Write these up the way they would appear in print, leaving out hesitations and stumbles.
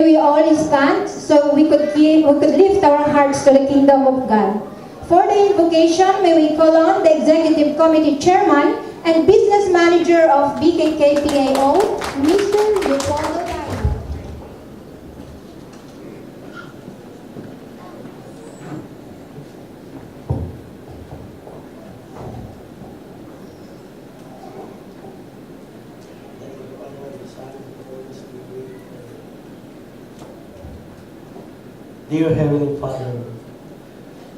We all stand so we could lift our hearts to the kingdom of God. For the invocation, may we call on the Executive Committee Chairman and Business Manager of BKKPAO, Mr. Leopoldo Gano. Dear Heavenly Father,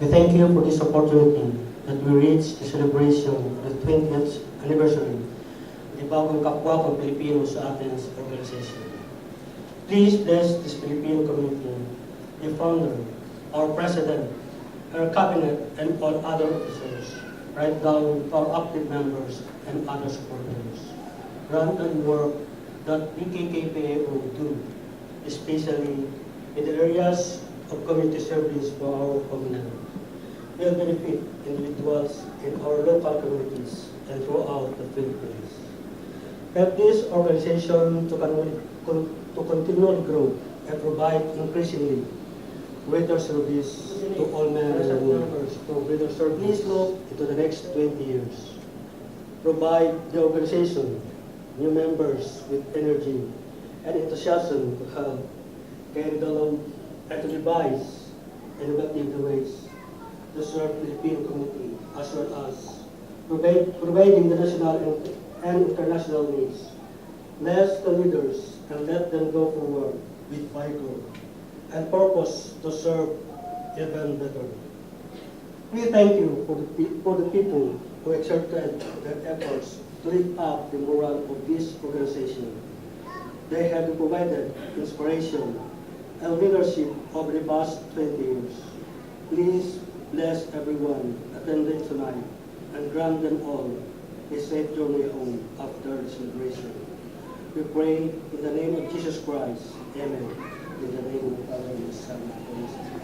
we thank you for this opportunity that we reach the celebration of the 20th anniversary of the Bagong Kapwa kong Pilipino sa Athens organization. Please bless this Filipino community, the founder, our president, our cabinet, and all other officers, right down to our active members and other supporters. Grant and work that BKKPAO do, especially in the areas of community service for our homeland, will benefit individuals in our local communities and throughout the Philippines. Help this organization to continually grow and provide increasingly greater service to all members and members for greater service. Please look into the next 20 years. Provide the organization new members with energy and enthusiasm to help carry the load and to devise innovative ways to serve the Filipino community as well as providing the national and international needs. Bless the leaders and let them go forward with vigor and purpose to serve even better. We thank you for the people who exerted their efforts to lift up the morale of this organization. They have provided inspiration and leadership over the past 20 years. Please bless everyone attending tonight and grant them all a safe journey home after the celebration. We pray in the name of Jesus Christ. Amen. In the name of the Father, and the Son, and the Holy Spirit.